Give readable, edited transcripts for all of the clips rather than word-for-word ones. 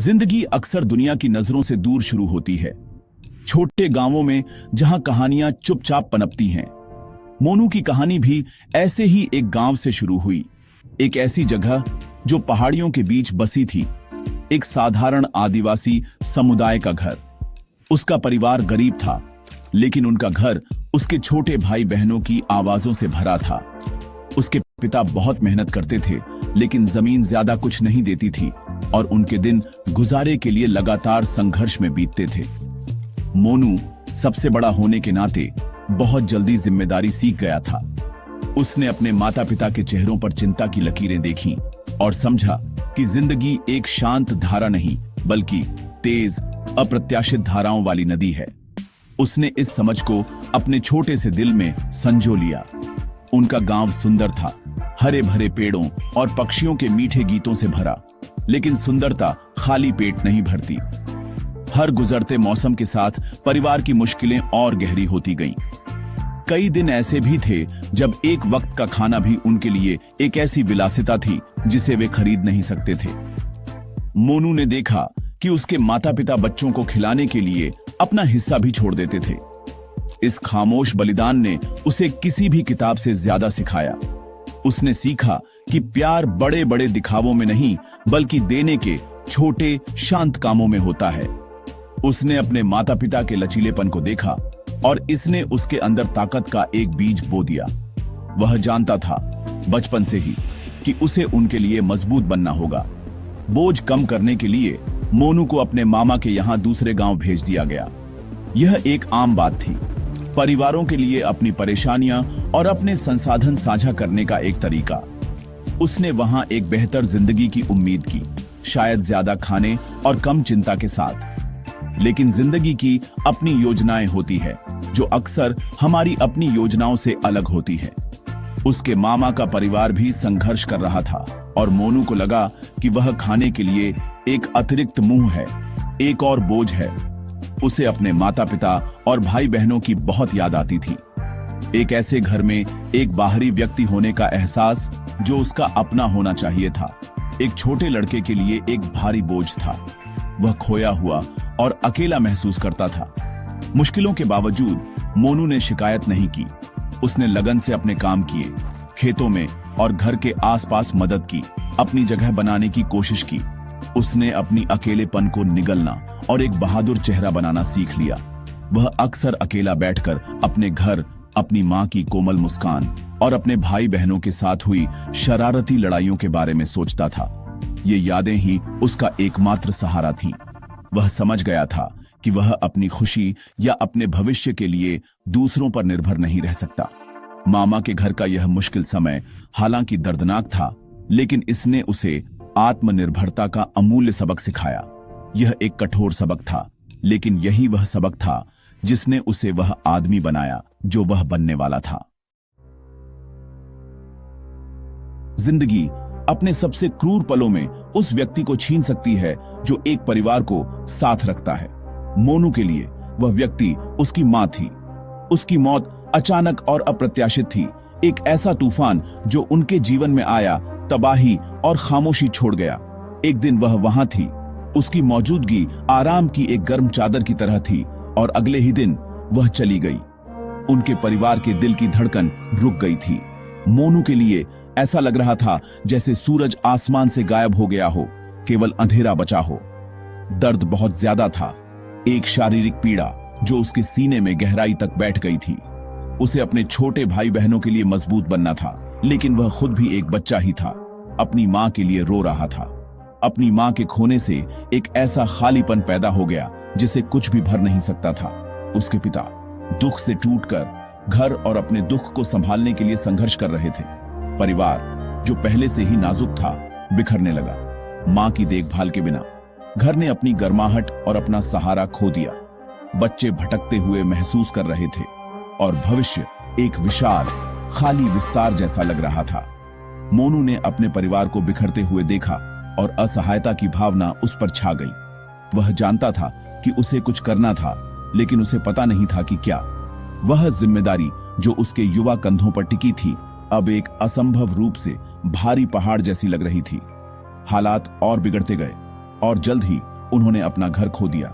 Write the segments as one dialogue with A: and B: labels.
A: जिंदगी अक्सर दुनिया की नजरों से दूर शुरू होती है, छोटे गांवों में जहां कहानियां चुपचाप पनपती हैं। मोनू की कहानी भी ऐसे ही एक गांव से शुरू हुई, एक ऐसी जगह जो पहाड़ियों के बीच बसी थी, एक साधारण आदिवासी समुदाय का घर। उसका परिवार गरीब था, लेकिन उनका घर उसके छोटे भाई बहनों की आवाजों से भरा था। उसके पिता बहुत मेहनत करते थे, लेकिन जमीन ज्यादा कुछ नहीं देती थी और उनके दिन गुजारे के लिए लगातार संघर्ष में बीतते थे। मोनू सबसे बड़ा होने के नाते बहुत जल्दी जिम्मेदारी सीख गया था। उसने अपने माता पिता के चेहरों पर चिंता की लकीरें देखीं और समझा कि जिंदगी एक शांत धारा नहीं, बल्कि तेज अप्रत्याशित धाराओं वाली नदी है। उसने इस समझ को अपने छोटे से दिल में संजो लिया। उनका गांव सुंदर था, हरे भरे पेड़ों और पक्षियों के मीठे गीतों से भरा, लेकिन सुंदरता खाली पेट नहीं भरती। हर गुजरते मौसम के साथ परिवार की मुश्किलें और गहरी होती गईं। कई दिन ऐसे भी थे जब एक वक्त का खाना भी उनके लिए एक ऐसी विलासिता थी जिसे वे खरीद नहीं सकते थे। मोनू ने देखा कि उसके माता पिता बच्चों को खिलाने के लिए अपना हिस्सा भी छोड़ देते थे। इस खामोश बलिदान ने उसे किसी भी किताब से ज्यादा सिखाया। उसने सीखा कि प्यार बड़े बड़े दिखावों में नहीं, बल्कि देने के छोटे शांत कामों में होता है। उसने अपने माता पिता के लचीलेपन को देखा और इसने उसके अंदर ताकत का एक बीज बो दिया। वह जानता था बचपन से ही कि उसे उनके लिए मजबूत बनना होगा। बोझ कम करने के लिए मोनू को अपने मामा के यहां दूसरे गांव भेज दिया गया। यह एक आम बात थी, परिवारों के लिए अपनी परेशानियां और अपने संसाधन साझा करने का एक तरीका। उसने वहां एक बेहतर जिंदगी की उम्मीद की, शायद ज्यादा खाने और कम चिंता के साथ। लेकिन जिंदगी की अपनी योजनाएं होती है, जो अक्सर हमारी अपनी योजनाओं से अलग होती है। उसके मामा का परिवार भी संघर्ष कर रहा था और मोनू को लगा कि वह खाने के लिए एक अतिरिक्त मुंह है, एक और बोझ है। उसे अपने माता पिता और भाई बहनों की बहुत याद आती थी। एक ऐसे घर में एक बाहरी व्यक्ति होने का एहसास जो उसका अपना होना चाहिए था, एक छोटे लड़के के लिए एक भारी बोझ था। वह खोया हुआ और अकेला महसूस करता था। मुश्किलों के बावजूद मोनू ने शिकायत नहीं की। उसने लगन से अपने काम किए, खेतों में और घर के आसपास मदद की, अपनी जगह बनाने की कोशिश की। उसने अपनी अकेलेपन को निगलना और एक बहादुर चेहरा बनाना सीख लिया। वह अक्सर अकेला बैठकर अपने घर, अपनी मां की कोमल मुस्कान और अपने भाई बहनों के साथ हुई शरारती लड़ाइयों के बारे में सोचता था। ये यादें ही उसका एकमात्र सहारा थीं। वह समझ गया था कि वह अपनी खुशी या अपने भविष्य के लिए दूसरों पर निर्भर नहीं रह सकता। मामा के घर का यह मुश्किल समय हालांकि दर्दनाक था, लेकिन इसने उसे आत्मनिर्भरता का अमूल्य सबक सिखाया। यह एक कठोर सबक था, लेकिन यही वह सबक था जिसने उसे वह आदमी बनाया जो वह बनने वाला था। जिंदगी अपने सबसे क्रूर पलों में उस व्यक्ति को छीन सकती है जो एक परिवार को साथ रखता है। मोनू के लिए वह व्यक्ति उसकी मां थी। उसकी मौत अचानक और अप्रत्याशित थी, एक ऐसा तूफान जो उनके जीवन में आया, तबाही और खामोशी छोड़ गया। एक दिन वह वहां थी, उसकी मौजूदगी आराम की एक गर्म चादर की तरह थी, और अगले ही दिन वह चली गई। उनके परिवार के दिल की धड़कन रुक गई थी। मोनू के लिए ऐसा लग रहा था जैसे सूरज आसमान से गायब हो गया हो, केवल अंधेरा बचा हो। दर्द बहुत ज्यादा था, एक शारीरिक पीड़ा जो उसके सीने में गहराई तक बैठ गई थी। उसे अपने छोटे भाई बहनों के लिए मजबूत बनना था, लेकिन वह खुद भी एक बच्चा ही था। अपनी मां के लिए रो रहा था। अपनी मां के खोने से एक ऐसा खालीपन पैदा हो गया जिसे कुछ भी भर नहीं सकता था। उसके पिता दुख से टूटकर घर और अपने दुख को संभालने के लिए संघर्ष कर रहे थे। परिवार जो पहले से ही नाजुक था, बिखरने लगा। मां की देखभाल के बिना घर ने अपनी गर्माहट और अपना सहारा खो दिया। बच्चे भटकते हुए महसूस कर रहे थे और भविष्य एक विशाल खाली विस्तार जैसा लग रहा था। मोनू ने अपने परिवार को बिखरते हुए देखा और असहायता की भावना उस पर छा गई। वह जानता था कि उसे कुछ करना था, लेकिन उसे पता नहीं था कि क्या। वह जिम्मेदारी जो उसके युवा कंधों पर टिकी थी, अब एक असंभव रूप से भारी पहाड़ जैसी लग रही थी। हालात और बिगड़ते गए और जल्द ही उन्होंने अपना घर खो दिया।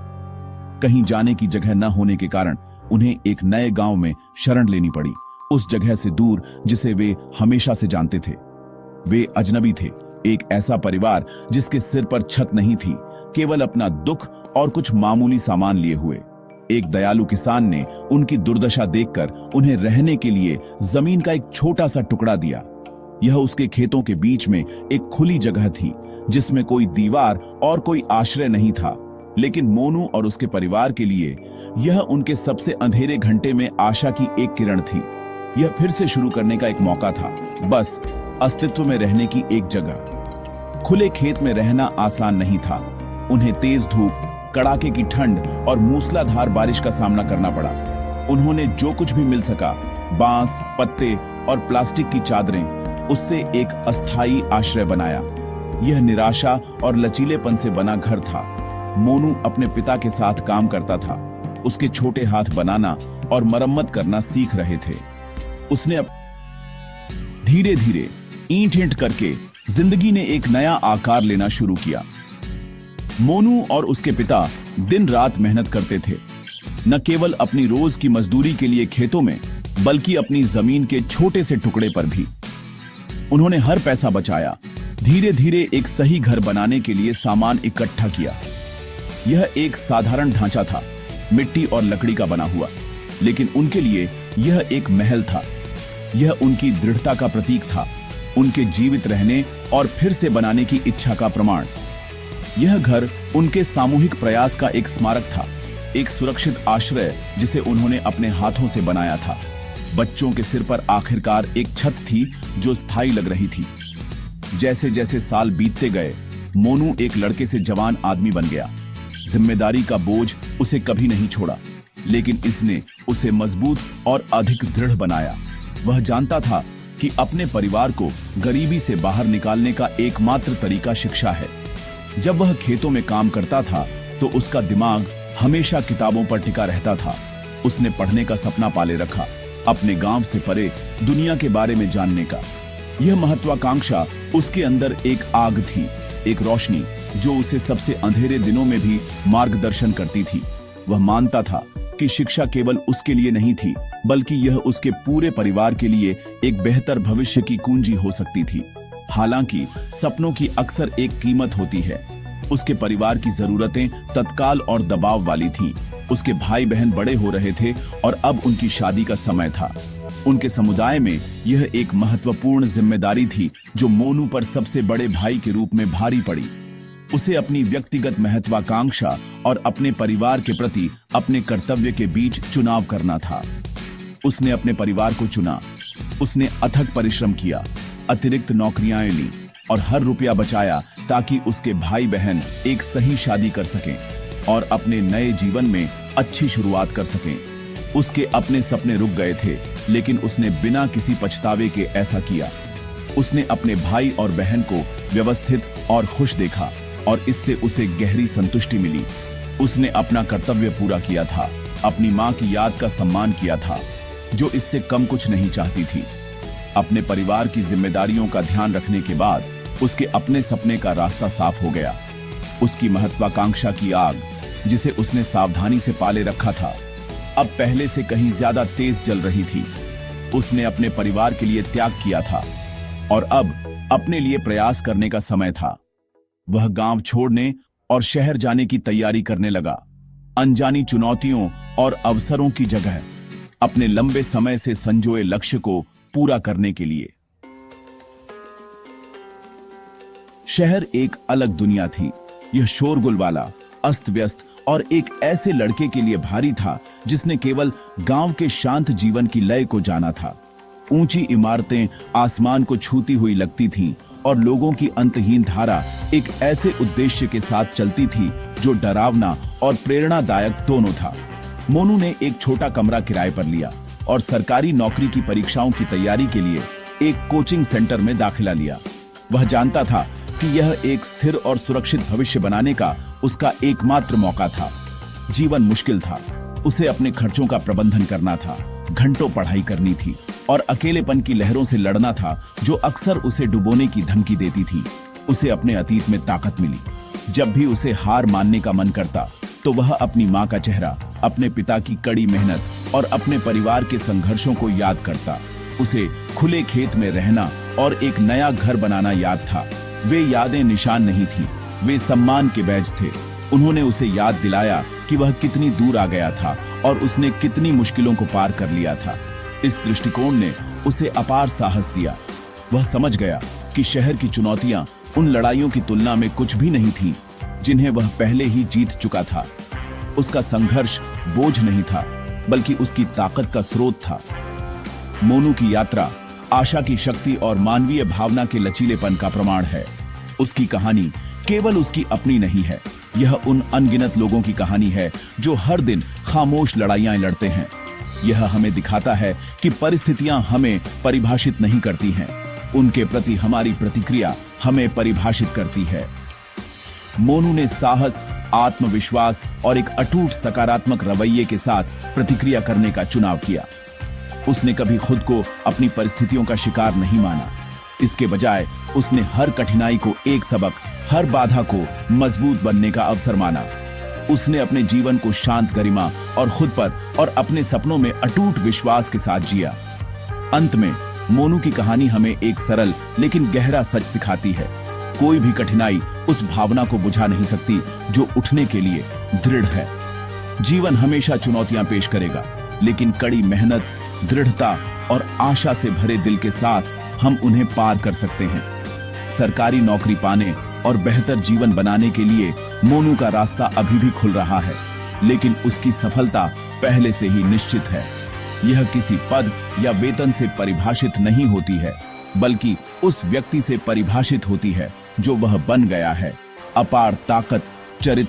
A: कहीं जाने की जगह न होने के कारण उन्हें एक नए गांव में शरण लेनी पड़ी, उस जगह से दूर जिसे वे हमेशा से जानते थे। वे अजनबी थे, एक ऐसा परिवार जिसके सिर पर छत नहीं थी, केवल अपना दुख और कुछ मामूली सामान लिए हुए। एक दयालु किसान ने उनकी दुर्दशा देखकर उन्हें रहने के लिए जमीन का एक छोटा सा टुकड़ा दिया। यह उसके खेतों के बीच में एक खुली जगह थी जिसमें कोई दीवार और कोई आश्रय नहीं था, लेकिन मोनू और उसके परिवार के लिए यह उनके सबसे अंधेरे घंटे में आशा की एक किरण थी। यह फिर से शुरू करने का एक मौका था, बस अस्तित्व में रहने की एक जगह। खुले खेत में रहना आसान नहीं था। उन्हें तेज धूप, कड़ाके की ठंड और मूसलाधार बारिश का सामना करना पड़ा। उन्होंने जो कुछ भी मिल सका, बांस, पत्ते और प्लास्टिक की चादरें, उससे एक अस्थायी आश्रय बनाया। यह निराशा और लचीलेपन से बना घर था। मोनू अपने पिता के साथ काम करता था, उसके छोटे हाथ बनाना और मरम्मत करना सीख रहे थे। उसने धीरे धीरे ईंट करके जिंदगी ने एक नया आकार लेना शुरू किया। मोनू और उसके पिता दिन रात मेहनत करते थे, न केवल अपनी रोज की मजदूरी के लिए खेतों में, बल्कि अपनी जमीन के छोटे से टुकड़े पर भी। उन्होंने हर पैसा बचाया, धीरे धीरे एक सही घर बनाने के लिए सामान इकट्ठा किया। यह एक साधारण ढांचा था, मिट्टी और लकड़ी का बना हुआ, लेकिन उनके लिए यह एक महल था। यह उनकी दृढ़ता का प्रतीक था, उनके जीवित रहने और फिर से बनाने की इच्छा का प्रमाण। यह घर उनके सामूहिक प्रयास का एक स्मारक था, एक सुरक्षित आश्रय जिसे उन्होंने अपने हाथों से बनाया था। बच्चों के सिर पर आखिरकार एक छत थी जो स्थायी लग रही थी। जैसे जैसे साल बीतते गए, मोनू एक लड़के से जवान आदमी बन गया। जिम्मेदारी का बोझ उसे कभी नहीं छोड़ा, लेकिन इसने उसे मजबूत और अधिक दृढ़ बनाया। वह जानता था कि अपने परिवार को गरीबी से बाहर निकालने का एकमात्र तरीका शिक्षा है। जब वह खेतों में काम करता था तो उसका दिमाग हमेशा किताबों पर टिका रहता था। उसने पढ़ने का सपना पाले रखा, अपने गांव से परे दुनिया के बारे में जानने का। यह महत्वाकांक्षा उसके अंदर एक आग थी, एक रोशनी जो उसे सबसे अंधेरे दिनों में भी मार्गदर्शन करती थी। वह मानता था कि शिक्षा केवल उसके लिए नहीं थी, बल्कि यह उसके पूरे परिवार के लिए एक बेहतर भविष्य की कुंजी हो सकती थी। हालांकि सपनों की अक्सर एक कीमत होती है। उसके परिवार की जरूरतें तत्काल और दबाव वाली थीं। उसके भाई बहन बड़े हो रहे थे और अब उनकी शादी का समय था। उनके समुदाय में यह एक महत्वपूर्ण जिम्मेदारी थी जो मोनू पर सबसे बड़े भाई के रूप में भारी पड़ी। उसे अपनी व्यक्तिगत महत्वाकांक्षा और अपने परिवार के प्रति अपने कर्तव्य के बीच चुनाव करना था। उसने अपने परिवार को चुना। उसने अथक परिश्रम किया, अतिरिक्त नौकरियां ली और हर रुपया बचाया ताकि उसके भाई बहन एक सही शादी कर सकें और अपने नए जीवन में अच्छी शुरुआत कर सकें। उसके अपने सपने रुक गए थे, लेकिन उसने बिना किसी पछतावे के ऐसा किया। उसने अपने भाई और बहन को व्यवस्थित और खुश देखा और इससे उसे गहरी संतुष्टि मिली। उसने अपना कर्तव्य पूरा किया था, अपनी मां की याद का सम्मान किया था, जो इससे कम कुछ नहीं चाहती थी। अपने परिवार की जिम्मेदारियों का ध्यान रखने के बाद उसके अपने सपने का रास्ता साफ हो गया। उसकी महत्वाकांक्षा की आग, जिसे उसने सावधानी से पाले रखा था, अब पहले से कहीं ज्यादा तेज जल रही थी। उसने अपने परिवार के लिए त्याग किया था और अब अपने लिए प्रयास करने का समय था। वह गांव छोड़ने और शहर जाने की तैयारी करने लगा, अनजानी चुनौतियों और अवसरों की जगह अपने लंबे समय से संजोए लक्ष्य को पूरा करने के लिए। शहर एक अलग दुनिया थी। यह शोरगुल वाला, अस्त व्यस्त और एक ऐसे लड़के के लिए भारी था जिसने केवल गांव के शांत जीवन की लय को जाना था। ऊंची इमारतें आसमान को छूती हुई लगती थीं और लोगों की अंतहीन धारा एक ऐसे उद्देश्य के साथ चलती थी जो डरावना और प्रेरणादायक दोनों था। मोनू ने एक छोटा कमरा किराए पर लिया और सरकारी नौकरी की परीक्षाओं की तैयारी के लिए एक कोचिंग सेंटर में दाखिला लिया। वह जानता था कि यह एक स्थिर और सुरक्षित भविष्य बनाने का उसका एकमात्र मौका था। जीवन मुश्किल था, उसे अपने खर्चों का प्रबंधन करना था, घंटों पढ़ाई करनी थी और अकेलेपन की लहरों से लड़ना था जो अक्सर उसे डुबोने की धमकी देती थी। उसे अपने अतीत में ताकत मिली, जब भी उसे हार मानने का मन करता तो वह अपनी माँ का चेहरा, अपने पिता की कड़ी मेहनत और अपने परिवार के संघर्षों को याद करता। उसे खुले खेत में रहना और एक नया घर बनाना याद था। वे यादें निशान नहीं थी, वे सम्मान के बैज थे। उन्होंने उसे याद दिलाया कि वह कितनी दूर आ गया था और उसने कितनी मुश्किलों को पार कर लिया था। इस दृष्टिकोण ने उसे अपार साहस दिया। वह समझ गया कि शहर की चुनौतियां उन लड़ाइयों की तुलना में कुछ भी नहीं थीं, जिन्हें वह पहले ही जीत चुका था। उसका संघर्ष बोझ नहीं था, बल्कि उसकी ताकत का स्रोत था। मोनू की यात्रा आशा की शक्ति और मानवीय भावना के लचीलेपन का प्रमाण है। उसकी कहानी केवल उसकी अपनी नहीं है, यह उन अनगिनत लोगों की कहानी है जो हर दिन खामोश लड़ाइयां लड़ते हैं। यह हमें दिखाता है कि परिस्थितियां हमें परिभाषित नहीं करती हैं, उनके प्रति हमारी प्रतिक्रिया हमें परिभाषित करती है। मोनू ने साहस, आत्मविश्वास और एक अटूट सकारात्मक रवैये के साथ प्रतिक्रिया करने का चुनाव किया। उसने कभी खुद को अपनी परिस्थितियों का शिकार नहीं माना। इसके बजाय उसने हर कठिनाई को एक सबक, हर बाधा को मजबूत बनने का अवसर माना। उसने अपने जीवन को शांत, गरिमा और खुद पर और अपने सपनों में अटूट विश्वास के साथ जिया। अंत में मोनू की कहानी हमें एक सरल लेकिन गहरा सच सिखाती है। कोई भी कठिनाई उस भावना को बुझा नहीं सकती जो उठने के लिए दृढ़ है। जीवन हमेशा चुनौतियां पेश करेगा, लेकिन कड़ी मेहनत, दृढ़ता और आशा से भरे दिल के साथ हम उन्हें पार कर सकते हैं। सरकारी नौकरी पाने और बेहतर जीवन बनाने के लिए मोनू का रास्ता अभी भी खुल रहा है, लेकिन उसकी सफलता पहले से ही निश्चित है। यह किसी पद या वेतन से परिभाषित नहीं होती है, बल्कि उस व्यक्ति से परिभाषित होती है जो वह बन गया है। अपार ताकत, चरित्र